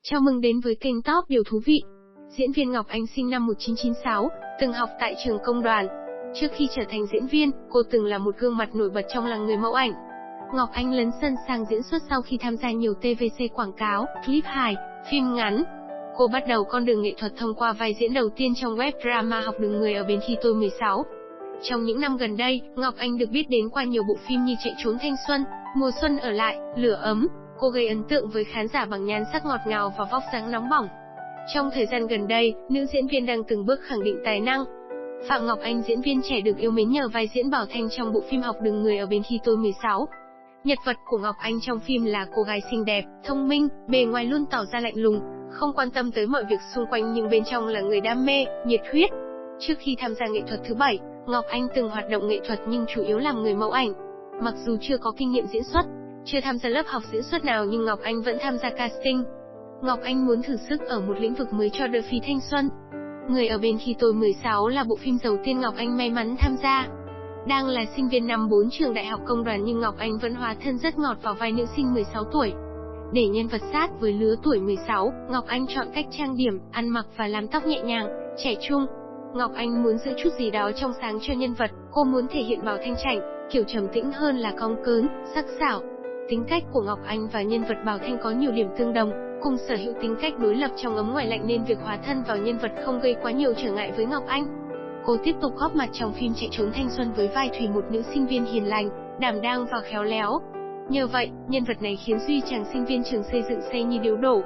Chào mừng đến với kênh Top Điều Thú Vị. Diễn viên Ngọc Anh sinh năm 1996, từng học tại trường Công đoàn. Trước khi trở thành diễn viên, cô từng là một gương mặt nổi bật trong làng người mẫu ảnh. Ngọc Anh lấn sân sang diễn xuất sau khi tham gia nhiều TVC quảng cáo, clip hài, phim ngắn. Cô bắt đầu con đường nghệ thuật thông qua vai diễn đầu tiên trong web drama Học đường người ở bên khi tôi 16. Trong những năm gần đây, Ngọc Anh được biết đến qua nhiều bộ phim như Chạy trốn thanh xuân, Mùa xuân ở lại, Lửa ấm. Cô gây ấn tượng với khán giả bằng nhan sắc ngọt ngào và vóc dáng nóng bỏng. Trong thời gian gần đây, nữ diễn viên đang từng bước khẳng định tài năng. Phạm Ngọc Anh, diễn viên trẻ được yêu mến nhờ vai diễn Bảo Thanh trong bộ phim Học đường người ở bên khi tôi 16. Nhân vật của Ngọc Anh trong phim là cô gái xinh đẹp, thông minh, bề ngoài luôn tỏ ra lạnh lùng, không quan tâm tới mọi việc xung quanh nhưng bên trong là người đam mê, nhiệt huyết. Trước khi tham gia nghệ thuật thứ 7, Ngọc Anh từng hoạt động nghệ thuật nhưng chủ yếu làm người mẫu ảnh. Mặc dù chưa có kinh nghiệm diễn xuất, chưa tham gia lớp học diễn xuất nào nhưng Ngọc Anh vẫn tham gia casting. Ngọc Anh muốn thử sức ở một lĩnh vực mới cho đỡ phí thanh xuân. Người ở bên khi tôi 16 là bộ phim đầu tiên Ngọc Anh may mắn tham gia. Đang là sinh viên năm 4 trường Đại học Công đoàn nhưng Ngọc Anh vẫn hóa thân rất ngọt vào vai nữ sinh 16 tuổi. Để nhân vật sát với lứa tuổi 16, Ngọc Anh chọn cách trang điểm, ăn mặc và làm tóc nhẹ nhàng, trẻ trung. Ngọc Anh muốn giữ chút gì đó trong sáng cho nhân vật, cô muốn thể hiện Bảo Thanh chảnh, kiểu trầm tĩnh hơn là cong cớn, sắc sảo. Tính cách của Ngọc Anh và nhân vật Bảo Thanh có nhiều điểm tương đồng, cùng sở hữu tính cách đối lập trong ấm ngoài lạnh nên việc hóa thân vào nhân vật không gây quá nhiều trở ngại với Ngọc Anh. Cô tiếp tục góp mặt trong phim Chạy trốn thanh xuân với vai Thùy, một nữ sinh viên hiền lành, đảm đang và khéo léo. Nhờ vậy, nhân vật này khiến Duy, chàng sinh viên trường xây dựng say như điếu đổ.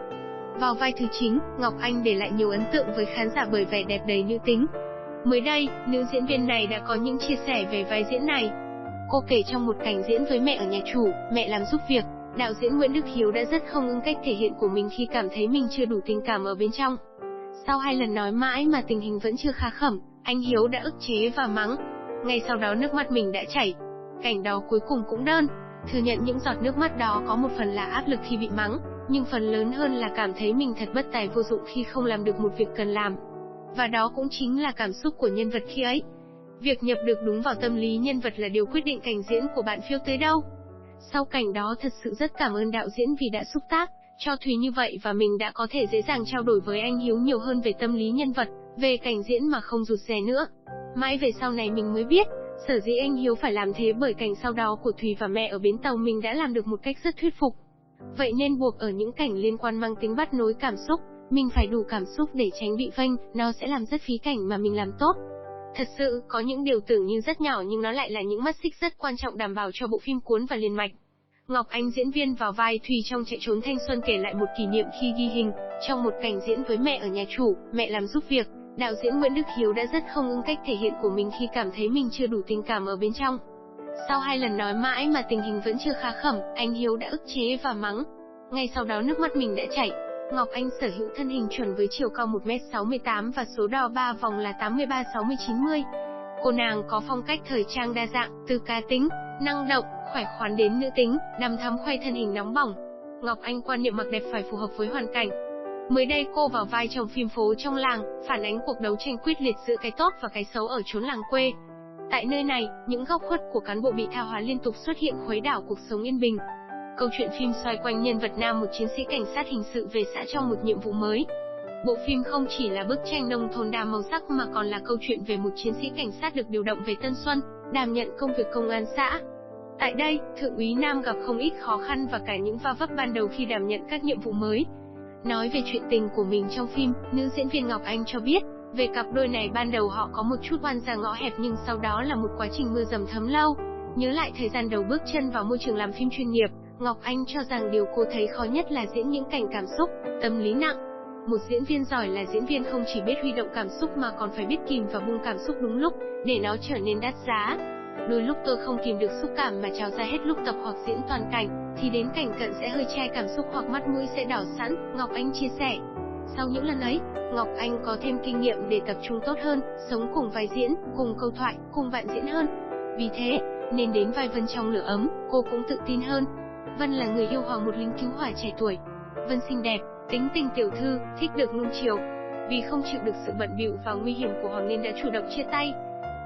Vào vai thứ chính, Ngọc Anh để lại nhiều ấn tượng với khán giả bởi vẻ đẹp đầy nữ tính. Mới đây, nữ diễn viên này đã có những chia sẻ về vai diễn này. Cô kể trong một cảnh diễn với mẹ ở nhà chủ, mẹ làm giúp việc, đạo diễn Nguyễn Đức Hiếu đã rất không ưng cách thể hiện của mình khi cảm thấy mình chưa đủ tình cảm ở bên trong. Sau 2 lần nói mãi mà tình hình vẫn chưa khá khẩm, anh Hiếu đã ức chế và mắng. Ngay sau đó nước mắt mình đã chảy. Cảnh đó cuối cùng cũng đơn. Thừa nhận những giọt nước mắt đó có một phần là áp lực khi bị mắng, nhưng phần lớn hơn là cảm thấy mình thật bất tài vô dụng khi không làm được một việc cần làm. Và đó cũng chính là cảm xúc của nhân vật khi ấy. Việc nhập được đúng vào tâm lý nhân vật là điều quyết định cảnh diễn của bạn phiêu tới đâu. Sau cảnh đó thật sự rất cảm ơn đạo diễn vì đã xúc tác cho Thùy như vậy và mình đã có thể dễ dàng trao đổi với anh Hiếu nhiều hơn về tâm lý nhân vật, về cảnh diễn mà không rụt rè nữa. Mãi về sau này mình mới biết, sở dĩ anh Hiếu phải làm thế bởi cảnh sau đó của Thùy và mẹ ở bến tàu mình đã làm được một cách rất thuyết phục. Vậy nên buộc ở những cảnh liên quan mang tính bắt nối cảm xúc, mình phải đủ cảm xúc để tránh bị vênh, nó sẽ làm rất phí cảnh mà mình làm tốt. Thật sự, có những điều tưởng như rất nhỏ nhưng nó lại là những mắt xích rất quan trọng đảm bảo cho bộ phim cuốn và liền mạch. Ngọc Anh, diễn viên vào vai Thùy trong Chạy trốn thanh xuân, kể lại một kỷ niệm khi ghi hình. Trong một cảnh diễn với mẹ ở nhà chủ, mẹ làm giúp việc, đạo diễn Nguyễn Đức Hiếu đã rất không ưng cách thể hiện của mình khi cảm thấy mình chưa đủ tình cảm ở bên trong. Sau 2 lần nói mãi mà tình hình vẫn chưa khá khẩm, anh Hiếu đã ức chế và mắng. Ngay sau đó nước mắt mình đã chảy. Ngọc Anh sở hữu thân hình chuẩn với chiều cao 1m68 và số đo 3 vòng là 83-60-90. Cô nàng có phong cách thời trang đa dạng, từ cá tính, năng động, khỏe khoắn đến nữ tính, đằm thắm khoe thân hình nóng bỏng. Ngọc Anh quan niệm mặc đẹp phải phù hợp với hoàn cảnh. Mới đây cô vào vai trong phim Phố trong làng, phản ánh cuộc đấu tranh quyết liệt giữa cái tốt và cái xấu ở chốn làng quê. Tại nơi này, những góc khuất của cán bộ bị tha hóa liên tục xuất hiện khuấy đảo cuộc sống yên bình. Câu chuyện phim xoay quanh nhân vật Nam, một chiến sĩ cảnh sát hình sự về xã trong một nhiệm vụ mới. Bộ phim không chỉ là bức tranh nông thôn đa màu sắc mà còn là câu chuyện về một chiến sĩ cảnh sát được điều động về Tân Xuân, đảm nhận công việc công an xã. Tại đây, Thượng úy Nam gặp không ít khó khăn và cả những va vấp ban đầu khi đảm nhận các nhiệm vụ mới. Nói về chuyện tình của mình trong phim, nữ diễn viên Ngọc Anh cho biết, về cặp đôi này ban đầu họ có một chút oan ra ngõ hẹp nhưng sau đó là một quá trình mưa dầm thấm lâu. Nhớ lại thời gian đầu bước chân vào môi trường làm phim chuyên nghiệp, Ngọc Anh cho rằng điều cô thấy khó nhất là diễn những cảnh cảm xúc, tâm lý nặng. Một diễn viên giỏi là diễn viên không chỉ biết huy động cảm xúc mà còn phải biết kìm và buông cảm xúc đúng lúc, để nó trở nên đắt giá. Đôi lúc tôi không kìm được xúc cảm mà trào ra hết lúc tập hoặc diễn toàn cảnh, thì đến cảnh cận sẽ hơi chai cảm xúc hoặc mắt mũi sẽ đỏ sẵn, Ngọc Anh chia sẻ. Sau những lần ấy, Ngọc Anh có thêm kinh nghiệm để tập trung tốt hơn, sống cùng vai diễn, cùng câu thoại, cùng bạn diễn hơn. Vì thế, nên đến vai Vân trong Lửa ấm, cô cũng tự tin hơn. Vân là người yêu Hoàng, một lính cứu hỏa trẻ tuổi. Vân xinh đẹp, tính tình tiểu thư, thích được nuông chiều. Vì không chịu được sự bận bịu và nguy hiểm của Hoàng nên đã chủ động chia tay.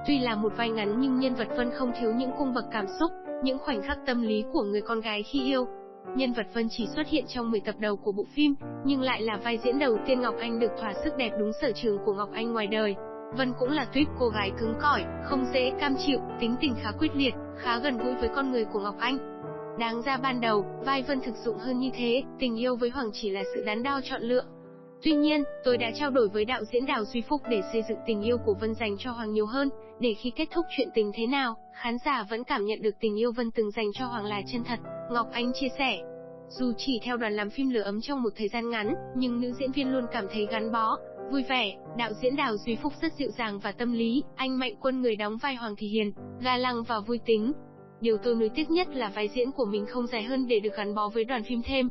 Tuy là một vai ngắn nhưng nhân vật Vân không thiếu những cung bậc cảm xúc, những khoảnh khắc tâm lý của người con gái khi yêu. Nhân vật Vân chỉ xuất hiện trong 10 tập đầu của bộ phim, nhưng lại là vai diễn đầu tiên Ngọc Anh được thỏa sức đẹp đúng sở trường của Ngọc Anh ngoài đời. Vân cũng là tuýp cô gái cứng cỏi, không dễ cam chịu, tính tình khá quyết liệt, khá gần gũi với con người của Ngọc Anh. Đáng ra ban đầu, vai Vân thực dụng hơn như thế, tình yêu với Hoàng chỉ là sự đắn đo chọn lựa. Tuy nhiên, tôi đã trao đổi với đạo diễn Đào Duy Phúc để xây dựng tình yêu của Vân dành cho Hoàng nhiều hơn, để khi kết thúc chuyện tình thế nào, khán giả vẫn cảm nhận được tình yêu Vân từng dành cho Hoàng là chân thật. Ngọc Anh chia sẻ, dù chỉ theo đoàn làm phim Lửa Ấm trong một thời gian ngắn, nhưng nữ diễn viên luôn cảm thấy gắn bó, vui vẻ. Đạo diễn Đào Duy Phúc rất dịu dàng và tâm lý, anh Mạnh Quân người đóng vai Hoàng thì hiền, ga lăng và vui tính. Điều tôi nuối tiếc nhất là vai diễn của mình không dài hơn để được gắn bó với đoàn phim thêm.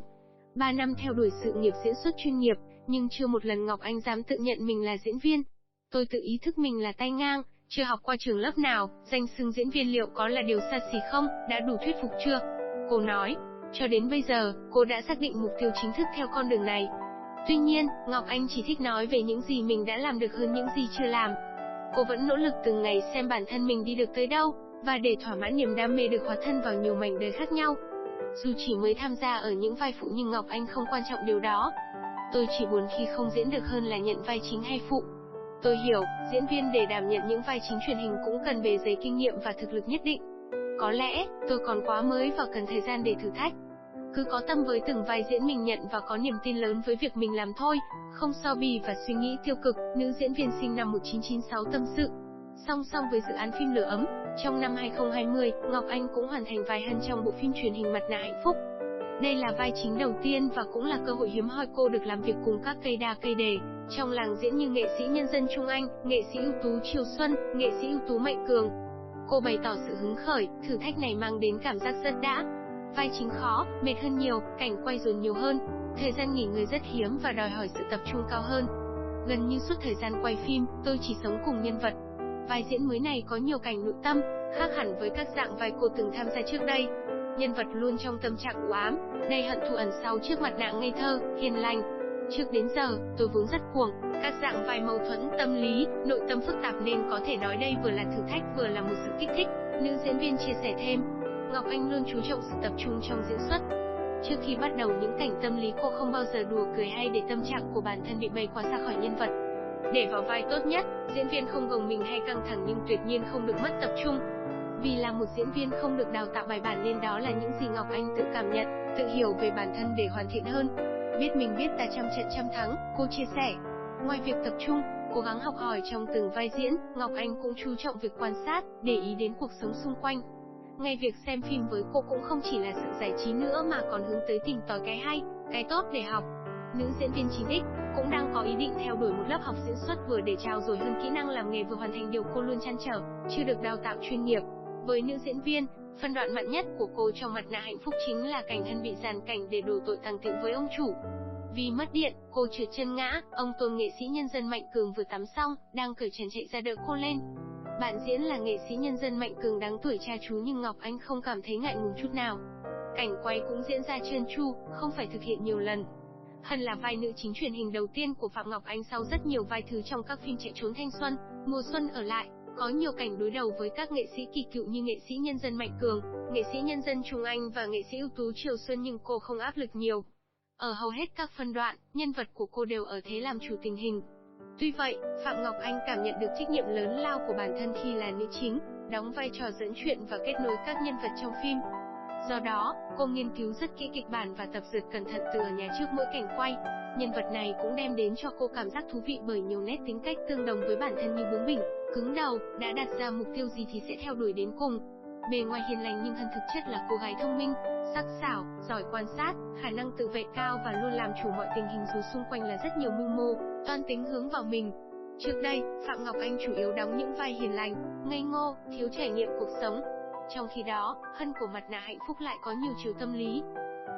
3 năm theo đuổi sự nghiệp diễn xuất chuyên nghiệp, nhưng chưa một lần Ngọc Anh dám tự nhận mình là diễn viên. Tôi tự ý thức mình là tay ngang, chưa học qua trường lớp nào, danh xưng diễn viên liệu có là điều xa xỉ không, đã đủ thuyết phục chưa? Cô nói, cho đến bây giờ, cô đã xác định mục tiêu chính thức theo con đường này. Tuy nhiên, Ngọc Anh chỉ thích nói về những gì mình đã làm được hơn những gì chưa làm. Cô vẫn nỗ lực từng ngày xem bản thân mình đi được tới đâu, và để thỏa mãn niềm đam mê được hóa thân vào nhiều mảnh đời khác nhau. Dù chỉ mới tham gia ở những vai phụ nhưng Ngọc Anh không quan trọng điều đó. Tôi chỉ buồn khi không diễn được hơn là nhận vai chính hay phụ. Tôi hiểu, diễn viên để đảm nhận những vai chính truyền hình cũng cần bề dày kinh nghiệm và thực lực nhất định. Có lẽ, tôi còn quá mới và cần thời gian để thử thách. Cứ có tâm với từng vai diễn mình nhận và có niềm tin lớn với việc mình làm thôi, không so bì và suy nghĩ tiêu cực, nữ diễn viên sinh năm 1996 tâm sự. Song song với dự án phim Lửa Ấm, trong năm 2020, Ngọc Anh cũng hoàn thành vai Hân trong bộ phim truyền hình Mặt nạ hạnh phúc. Đây là vai chính đầu tiên và cũng là cơ hội hiếm hoi cô được làm việc cùng các cây đa cây đề trong làng diễn như nghệ sĩ nhân dân Trung Anh, nghệ sĩ ưu tú Triều Xuân, nghệ sĩ ưu tú Mạnh Cường. Cô bày tỏ sự hứng khởi, thử thách này mang đến cảm giác rất đã. Vai chính khó, mệt hơn nhiều, cảnh quay dồn nhiều hơn, thời gian nghỉ ngơi rất hiếm và đòi hỏi sự tập trung cao hơn. Gần như suốt thời gian quay phim, tôi chỉ sống cùng nhân vật. Vai diễn mới này có nhiều cảnh nội tâm, khác hẳn với các dạng vai cô từng tham gia trước đây. Nhân vật luôn trong tâm trạng u ám, đầy hận thù ẩn sau chiếc mặt nạ ngây thơ, hiền lành. Trước đến giờ, tôi vốn rất cuồng, các dạng vai mâu thuẫn, tâm lý, nội tâm phức tạp nên có thể nói đây vừa là thử thách vừa là một sự kích thích. Nữ diễn viên chia sẻ thêm, Ngọc Anh luôn chú trọng sự tập trung trong diễn xuất. Trước khi bắt đầu những cảnh tâm lý cô không bao giờ đùa cười hay để tâm trạng của bản thân bị bay quá xa khỏi nhân vật. Để vào vai tốt nhất, diễn viên không gồng mình hay căng thẳng nhưng tuyệt nhiên không được mất tập trung. Vì là một diễn viên không được đào tạo bài bản nên đó là những gì Ngọc Anh tự cảm nhận, tự hiểu về bản thân để hoàn thiện hơn. Biết mình biết ta trăm trận trăm thắng, cô chia sẻ. Ngoài việc tập trung, cố gắng học hỏi trong từng vai diễn, Ngọc Anh cũng chú trọng việc quan sát, để ý đến cuộc sống xung quanh. Ngay việc xem phim với cô cũng không chỉ là sự giải trí nữa mà còn hướng tới tìm tòi cái hay, cái tốt để học. Nữ diễn viên 9X cũng đang có ý định theo đuổi một lớp học diễn xuất vừa để trau dồi hơn kỹ năng làm nghề vừa hoàn thành điều cô luôn trăn trở, chưa được đào tạo chuyên nghiệp. Với nữ diễn viên, phân đoạn mặn nhất của cô trong Mặt nạ hạnh phúc chính là cảnh Hân bị giàn cảnh để đổ tội tàng tiệu với ông chủ. Vì mất điện, cô trượt chân ngã, ông Tôn nghệ sĩ nhân dân Mạnh Cường vừa tắm xong, đang cởi trần chạy ra đỡ cô lên. Bạn diễn là nghệ sĩ nhân dân Mạnh Cường đáng tuổi cha chú nhưng Ngọc Anh không cảm thấy ngại ngùng chút nào. Cảnh quay cũng diễn ra trơn tru, không phải thực hiện nhiều lần. Hân là vai nữ chính truyền hình đầu tiên của Phạm Ngọc Anh sau rất nhiều vai thứ trong các phim Chạy trốn thanh xuân, Mùa xuân ở lại. Có nhiều cảnh đối đầu với các nghệ sĩ kỳ cựu như nghệ sĩ nhân dân Mạnh Cường, nghệ sĩ nhân dân Trung Anh và nghệ sĩ ưu tú Triều Xuân nhưng cô không áp lực nhiều. Ở hầu hết các phân đoạn, nhân vật của cô đều ở thế làm chủ tình hình. Tuy vậy, Phạm Ngọc Anh cảm nhận được trách nhiệm lớn lao của bản thân khi là nữ chính, đóng vai trò dẫn chuyện và kết nối các nhân vật trong phim. Do đó, cô nghiên cứu rất kỹ kịch bản và tập dượt cẩn thận từ ở nhà trước mỗi cảnh quay. Nhân vật này cũng đem đến cho cô cảm giác thú vị bởi nhiều nét tính cách tương đồng với bản thân như bướng bỉnh, cứng đầu, đã đặt ra mục tiêu gì thì sẽ theo đuổi đến cùng. Bề ngoài hiền lành nhưng Hân thực chất là cô gái thông minh, sắc sảo, giỏi quan sát, khả năng tự vệ cao và luôn làm chủ mọi tình hình dù xung quanh là rất nhiều mưu mô, toan tính hướng vào mình. Trước đây, Phạm Ngọc Anh chủ yếu đóng những vai hiền lành, ngây ngô, thiếu trải nghiệm cuộc sống. Trong khi đó, Hân của Mặt nạ hạnh phúc lại có nhiều chiều tâm lý.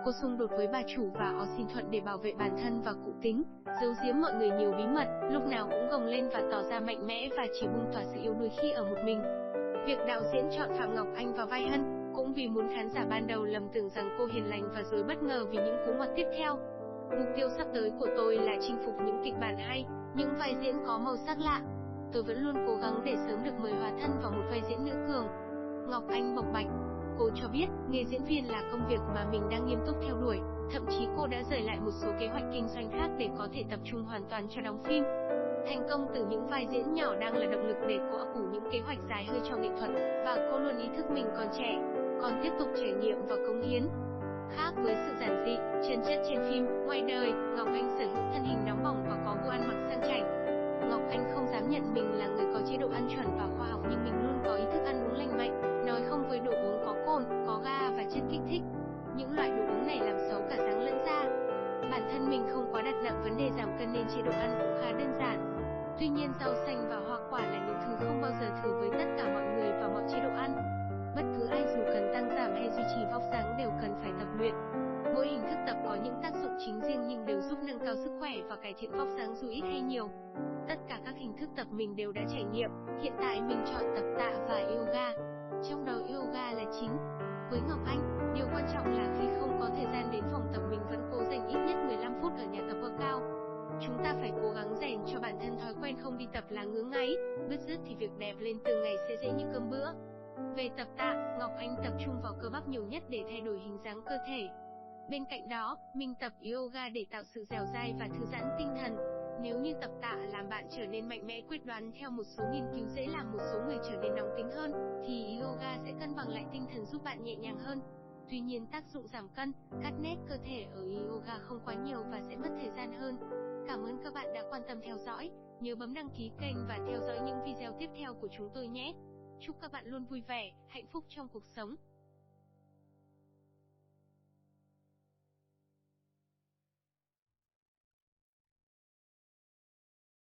Cô xung đột với bà chủ và o xin thuận để bảo vệ bản thân và cụ tính, giấu giếm mọi người nhiều bí mật, lúc nào cũng gồng lên và tỏ ra mạnh mẽ và chỉ bung tỏa sự yếu đuối khi ở một mình. Việc đạo diễn chọn Phạm Ngọc Anh vào vai Hân, cũng vì muốn khán giả ban đầu lầm tưởng rằng cô hiền lành và rồi bất ngờ vì những cú ngoặt tiếp theo. Mục tiêu sắp tới của tôi là chinh phục những kịch bản hay, những vai diễn có màu sắc lạ. Tôi vẫn luôn cố gắng để sớm được mời hóa thân vào một vai diễn nữ cường. Ngọc Anh bộc bạch. Cô cho biết, nghề diễn viên là công việc mà mình đang nghiêm túc theo đuổi, thậm chí cô đã rời lại một số kế hoạch kinh doanh khác để có thể tập trung hoàn toàn cho đóng phim. Thành công từ những vai diễn nhỏ đang là động lực để cô ấp ủ những kế hoạch dài hơi cho nghệ thuật, và cô luôn ý thức mình còn trẻ, còn tiếp tục trải nghiệm và cống hiến. Khác với sự giản dị, chân chất trên phim, ngoài đời, Ngọc Anh sở hữu thân hình nóng bỏng và có gu ăn mặc sang chảnh. Ngọc Anh không dám nhận mình là người có chế độ ăn chuẩn và khoa học, nhưng mình luôn có ý thức ăn uống lành mạnh, nói không với đồ uống có cồn, có ga và chất kích thích. Những loại đồ uống này làm xấu cả dáng lẫn da. Bản thân mình không quá đặt nặng vấn đề giảm cân nên chế độ ăn cũng khá đơn giản. Tuy nhiên rau xanh và hoa quả là những thứ không bao giờ thử với tất cả mọi người và mọi chế độ ăn. Bất cứ ai dù cần tăng giảm hay duy trì vóc dáng đều cần phải tập luyện. Mỗi hình thức tập có những tác dụng chính riêng nhưng đều giúp nâng cao sức khỏe và cải thiện vóc dáng dù ít hay nhiều. Tất cả các hình thức tập mình đều đã trải nghiệm, hiện tại mình chọn tập tạ và yoga. Trong đó yoga là chính. Với Ngọc Anh, điều quan trọng là khi không có thời gian đến phòng tập mình vẫn cố dành ít nhất 15 phút ở nhà tập workout. Chúng ta phải cố gắng rèn cho bản thân thói quen không đi tập là ngứa ngáy, bứt rứt thì việc đẹp lên từng ngày sẽ dễ như cơm bữa. Về tập tạ, Ngọc Anh tập trung vào cơ bắp nhiều nhất để thay đổi hình dáng cơ thể. Bên cạnh đó, mình tập yoga để tạo sự dẻo dai và thư giãn tinh thần. Nếu như tập tạ làm bạn trở nên mạnh mẽ quyết đoán theo một số nghiên cứu dễ làm một số người trở nên nóng tính hơn, thì yoga sẽ cân bằng lại tinh thần giúp bạn nhẹ nhàng hơn. Tuy nhiên tác dụng giảm cân, cắt nét cơ thể ở yoga không quá nhiều và sẽ mất thời gian hơn. Cảm ơn các bạn đã quan tâm theo dõi, nhớ bấm đăng ký kênh và theo dõi những video tiếp theo của chúng tôi nhé. Chúc các bạn luôn vui vẻ, hạnh phúc trong cuộc sống.